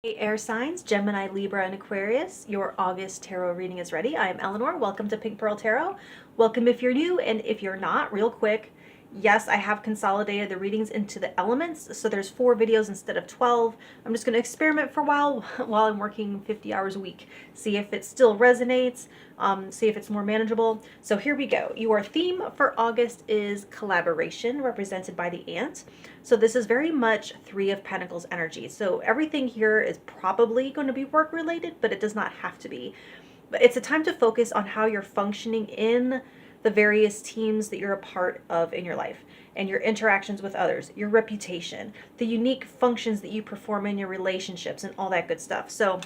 Hey air signs, Gemini, Libra, and Aquarius, your August tarot reading is ready. I am Eleanor. Welcome to Pink Pearl Tarot. Welcome if you're new, and if you're not, real quick, yes, I have consolidated the readings into the elements, so there's 4 videos instead of 12. I'm just going to experiment for a while while I'm working 50 hours a week, see if it still resonates, see if it's more manageable. So here we go. Your theme for August is collaboration, represented by the ant. So this is very much 3 of Pentacles energy. So everything here is probably going to be work related, but it does not have to be. But it's a time to focus on how you're functioning in the various teams that you're a part of in your life and your interactions with others, your reputation, the unique functions that you perform in your relationships and all that good stuff. So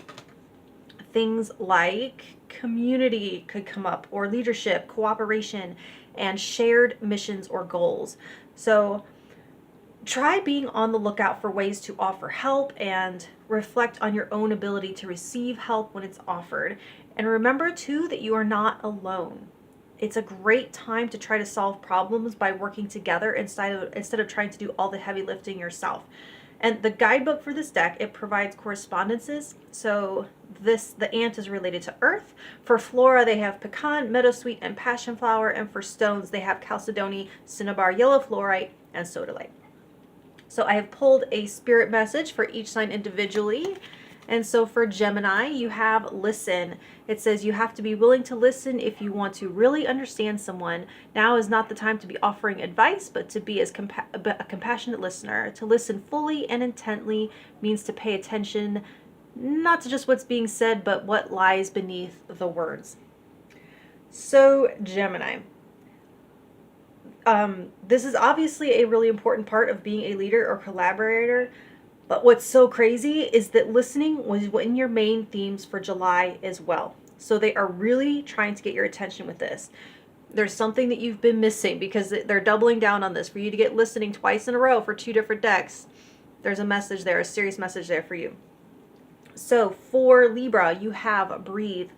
things like community could come up, or leadership, cooperation, and shared missions or goals. So try being on the lookout for ways to offer help and reflect on your own ability to receive help when it's offered. And remember too that you are not alone. It's a great time to try to solve problems by working together instead of trying to do all the heavy lifting yourself. And the guidebook for this deck, it provides correspondences. So the ant is related to earth. For flora, they have pecan, meadowsweet, and passion flower. And for stones, they have chalcedony, cinnabar, yellow fluorite, and sodalite. So I have pulled a spirit message for each sign individually. And so for Gemini, you have listen. It says you have to be willing to listen if you want to really understand someone. Now is not the time to be offering advice, but to be a compassionate listener. To listen fully and intently means to pay attention, not to just what's being said, but what lies beneath the words. So Gemini. This is obviously a really important part of being a leader or collaborator, but what's so crazy is that listening was in your main themes for July as well. So they are really trying to get your attention with this. There's something that you've been missing because they're doubling down on this for you to get listening twice in a row for 2 different decks. There's a message there, a serious message there for you. So for Libra, you have breathe.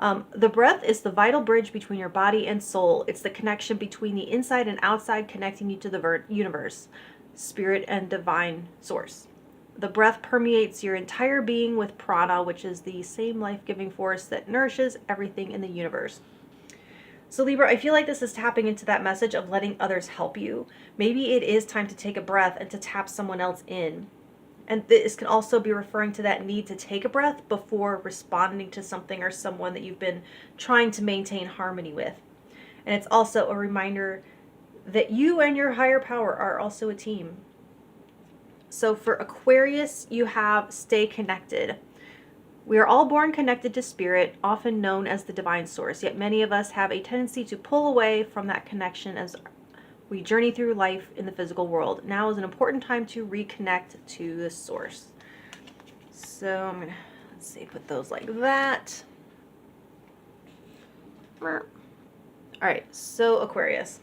The breath is the vital bridge between your body and soul. It's the connection between the inside and outside, connecting you to the universe, spirit, and divine source. The breath permeates your entire being with prana, which is the same life-giving force that nourishes everything in the universe. So Libra, I feel like this is tapping into that message of letting others help you. Maybe it is time to take a breath and to tap someone else in. And this can also be referring to that need to take a breath before responding to something or someone that you've been trying to maintain harmony with. And it's also a reminder that you and your higher power are also a team. So for Aquarius, you have stay connected. We are all born connected to spirit, often known as the divine source, yet many of us have a tendency to pull away from that connection as we journey through life in the physical world. Now is an important time to reconnect to the source. So I'm gonna, let's see, put those like that. All right, so Aquarius.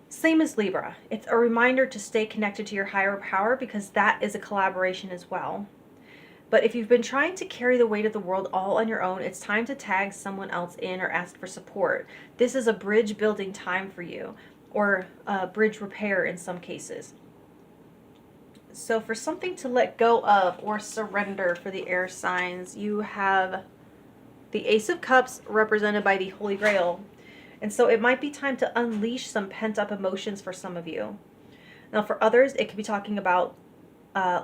Same as Libra. It's a reminder to stay connected to your higher power because that is a collaboration as well. But if you've been trying to carry the weight of the world all on your own, it's time to tag someone else in or ask for support. This is a bridge building time for you, or bridge repair in some cases. So for something to let go of or surrender for the air signs, you have the Ace of Cups represented by the Holy Grail. And so it might be time to unleash some pent-up emotions for some of you. Now for others, it could be talking about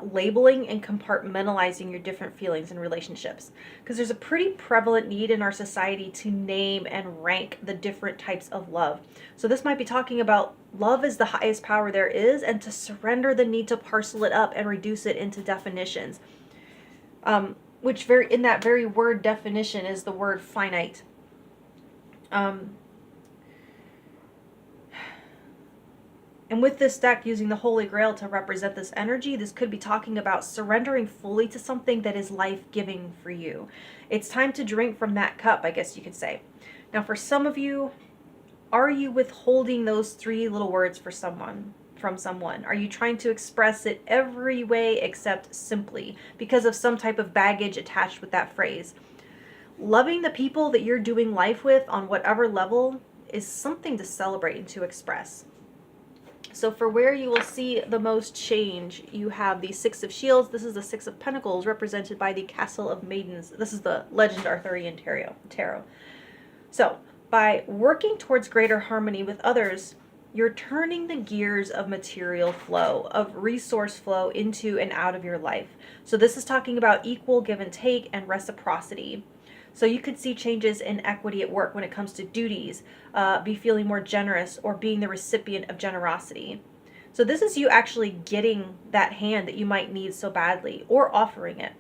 labeling and compartmentalizing your different feelings and relationships. Because there's a pretty prevalent need in our society to name and rank the different types of love. So this might be talking about love is the highest power there is, and to surrender the need to parcel it up and reduce it into definitions. Which in that very word definition is the word finite. And with this deck using the Holy Grail to represent this energy, this could be talking about surrendering fully to something that is life-giving for you. It's time to drink from that cup, I guess you could say. Now for some of you, are you withholding those 3 little words from someone? Are you trying to express it every way except simply because of some type of baggage attached with that phrase? Loving the people that you're doing life with on whatever level is something to celebrate and to express. So for where you will see the most change, you have the Six of Shields. This is the Six of Pentacles, represented by the Castle of Maidens. This is the Legend Arthurian Tarot. So by working towards greater harmony with others, you're turning the gears of material flow, of resource flow into and out of your life. So this is talking about equal give and take and reciprocity. So you could see changes in equity at work when it comes to duties, be feeling more generous or being the recipient of generosity. So this is you actually getting that hand that you might need so badly, or offering it.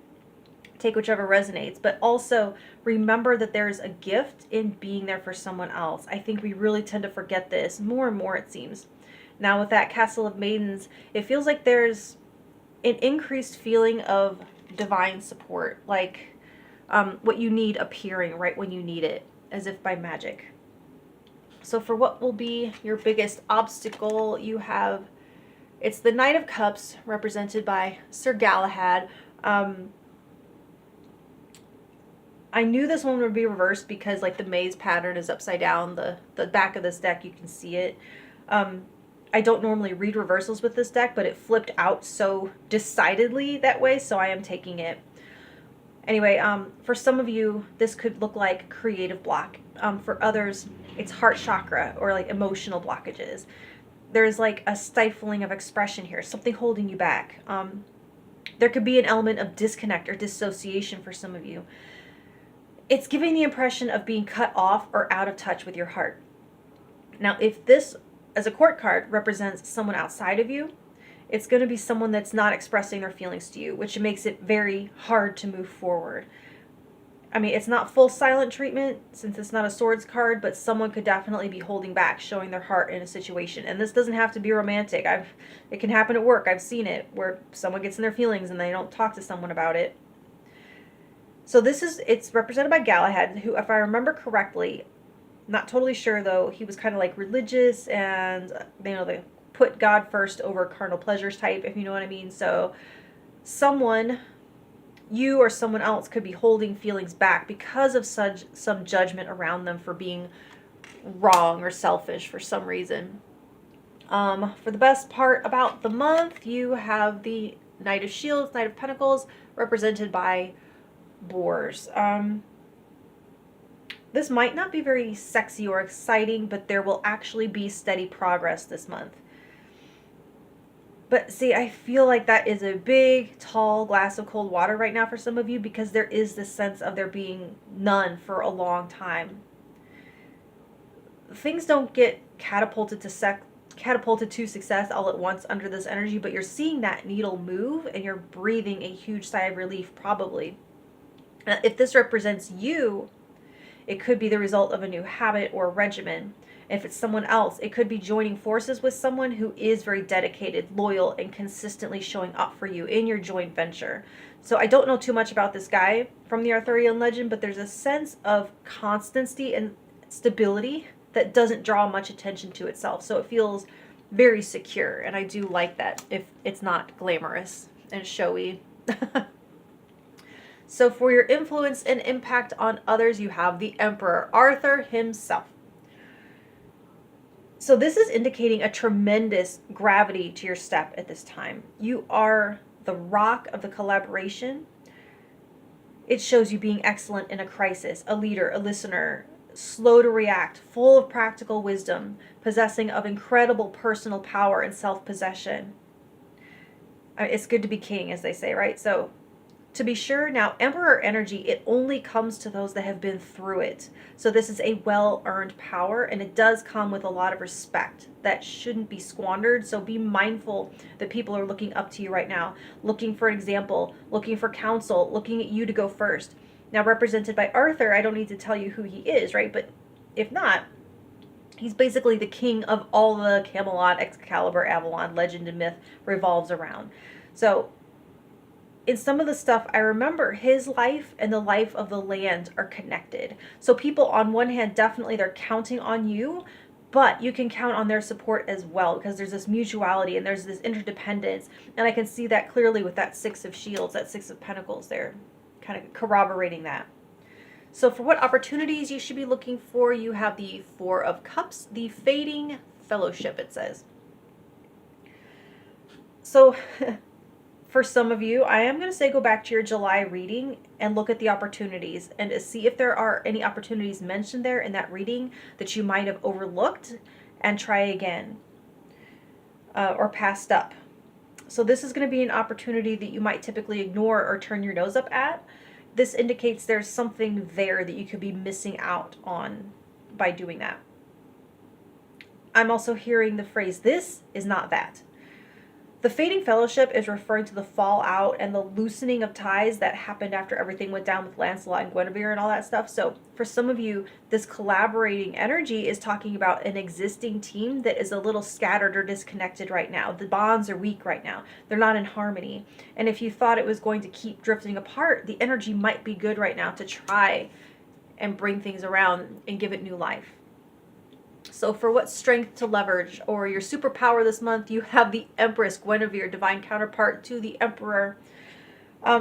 Take whichever resonates, but also remember that there is a gift in being there for someone else. I think we really tend to forget this more and more, it seems. Now with that Castle of Maidens, it feels like there's an increased feeling of divine support, like what you need appearing right when you need it, as if by magic. So for what will be your biggest obstacle, you have, it's the Knight of Cups, represented by Sir Galahad. I knew this one would be reversed because like the maze pattern is upside down. The back of this deck, you can see it. I don't normally read reversals with this deck, but it flipped out so decidedly that way, so I am taking it. Anyway, for some of you, this could look like creative block. For others, it's heart chakra or like emotional blockages. There's like a stifling of expression here, something holding you back. There could be an element of disconnect or dissociation for some of you. It's giving the impression of being cut off or out of touch with your heart. Now, if this, as a court card, represents someone outside of you, it's going to be someone that's not expressing their feelings to you, which makes it very hard to move forward. I mean, it's not full silent treatment since it's not a swords card, but someone could definitely be holding back, showing their heart in a situation. And this doesn't have to be romantic. It can happen at work. I've seen it where someone gets in their feelings and they don't talk to someone about it. So it's represented by Galahad, who, if I remember correctly, not totally sure though, he was kind of like religious and, they put God first over carnal pleasures type, if you know what I mean. So someone, you or someone else, could be holding feelings back because of some judgment around them for being wrong or selfish for some reason. For the best part about the month, you have the Knight of Shields, Knight of Pentacles, represented by boars. This might not be very sexy or exciting, but there will actually be steady progress this month. But see, I feel like that is a big, tall glass of cold water right now for some of you, because there is this sense of there being none for a long time. Things don't get catapulted to success all at once under this energy, but you're seeing that needle move and you're breathing a huge sigh of relief probably. If this represents you, it could be the result of a new habit or regimen. If it's someone else, it could be joining forces with someone who is very dedicated, loyal, and consistently showing up for you in your joint venture. So I don't know too much about this guy from the Arthurian legend, but there's a sense of constancy and stability that doesn't draw much attention to itself. So it feels very secure, and I do like that if it's not glamorous and showy. So for your influence and impact on others, you have the Emperor, Arthur himself. So this is indicating a tremendous gravity to your step at this time. You are the rock of the collaboration. It shows you being excellent in a crisis, a leader, a listener, slow to react, full of practical wisdom, possessing of incredible personal power and self-possession. It's good to be king, as they say, right? So to be sure, now, Emperor energy, it only comes to those that have been through it. So this is a well-earned power, and it does come with a lot of respect that shouldn't be squandered. So be mindful that people are looking up to you right now, looking for an example, looking for counsel, looking at you to go first. Now, represented by Arthur, I don't need to tell you who he is, right? But if not, he's basically the king of all the Camelot, Excalibur, Avalon, legend, and myth revolves around. So in some of the stuff, I remember his life and the life of the land are connected. So people, on one hand, definitely they're counting on you, but you can count on their support as well, because there's this mutuality and there's this interdependence. And I can see that clearly with that Six of Shields, that Six of Pentacles there, kind of corroborating that. So for what opportunities you should be looking for, you have the Four of Cups, the Fading Fellowship, it says. So for some of you, I am going to say go back to your July reading and look at the opportunities and to see if there are any opportunities mentioned there in that reading that you might have overlooked, and try again or passed up. So this is going to be an opportunity that you might typically ignore or turn your nose up at. This indicates there's something there that you could be missing out on by doing that. I'm also hearing the phrase, this is not that. The fading fellowship is referring to the fallout and the loosening of ties that happened after everything went down with Lancelot and Guinevere and all that stuff. So for some of you, this collaborating energy is talking about an existing team that is a little scattered or disconnected right now. The bonds are weak right now. They're not in harmony. And if you thought it was going to keep drifting apart, the energy might be good right now to try and bring things around and give it new life. So for what strength to leverage or your superpower this month, you have the Empress, Guinevere, divine counterpart to the Emperor.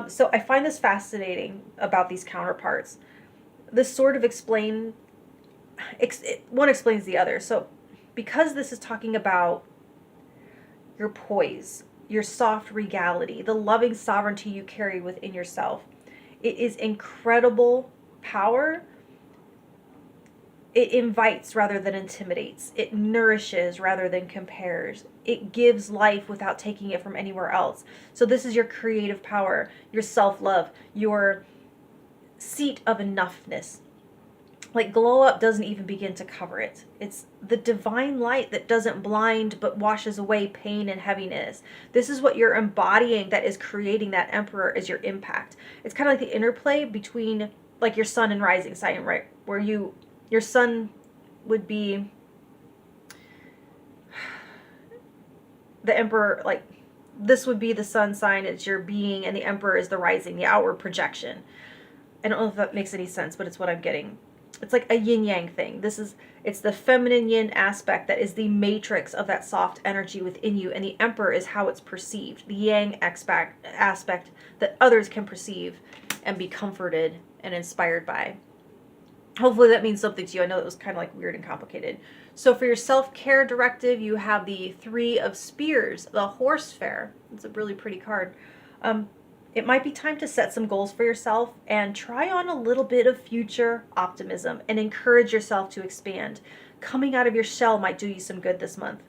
So I find this fascinating about these counterparts. This sort of one explains the other. So because this is talking about your poise, your soft regality, the loving sovereignty you carry within yourself, it is incredible power. It invites rather than intimidates. It nourishes rather than compares. It gives life without taking it from anywhere else. So this is your creative power, your self-love, your seat of enoughness. Like glow up doesn't even begin to cover it. It's the divine light that doesn't blind but washes away pain and heaviness. This is what you're embodying that is creating that Emperor as your impact. It's kind of like the interplay between like your sun and rising sign, right? Where your sun would be the Emperor, like this would be the sun sign, it's your being, and the Emperor is the rising, the outward projection. I don't know if that makes any sense, but it's what I'm getting. It's like a yin-yang thing. It's the feminine yin aspect that is the matrix of that soft energy within you, and the Emperor is how it's perceived, the yang aspect that others can perceive and be comforted and inspired by. Hopefully that means something to you. I know it was kind of like weird and complicated. So for your self-care directive, you have the Three of Spears, the Horse Fair. It's a really pretty card. It might be time to set some goals for yourself and try on a little bit of future optimism and encourage yourself to expand. Coming out of your shell might do you some good this month.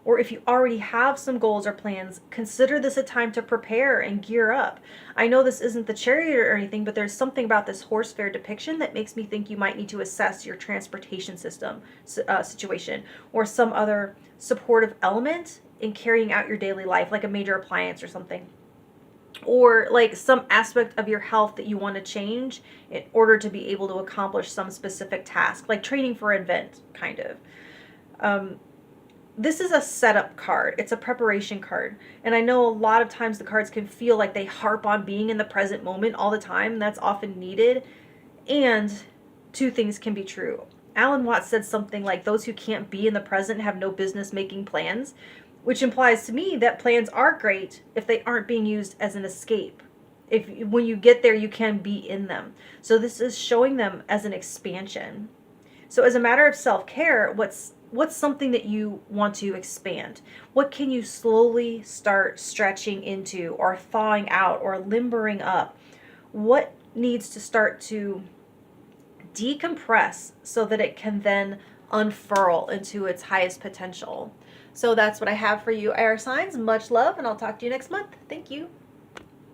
Or if you already have some goals or plans, consider this a time to prepare and gear up. I know this isn't the Chariot or anything, but there's something about this horse fair depiction that makes me think you might need to assess your transportation system situation or some other supportive element in carrying out your daily life, like a major appliance or something. Or like some aspect of your health that you want to change in order to be able to accomplish some specific task, like training for an event, kind of. This is a setup card. It's a preparation card. And I know a lot of times the cards can feel like they harp on being in the present moment all the time. And that's often needed. And two things can be true. Alan Watts said something like, those who can't be in the present have no business making plans, which implies to me that plans are great if they aren't being used as an escape. When you get there, you can be in them. So this is showing them as an expansion. So as a matter of self-care, what's something that you want to expand? What can you slowly start stretching into or thawing out or limbering up? What needs to start to decompress so that it can then unfurl into its highest potential? So that's what I have for you, air signs. Much love, and I'll talk to you next month. Thank you.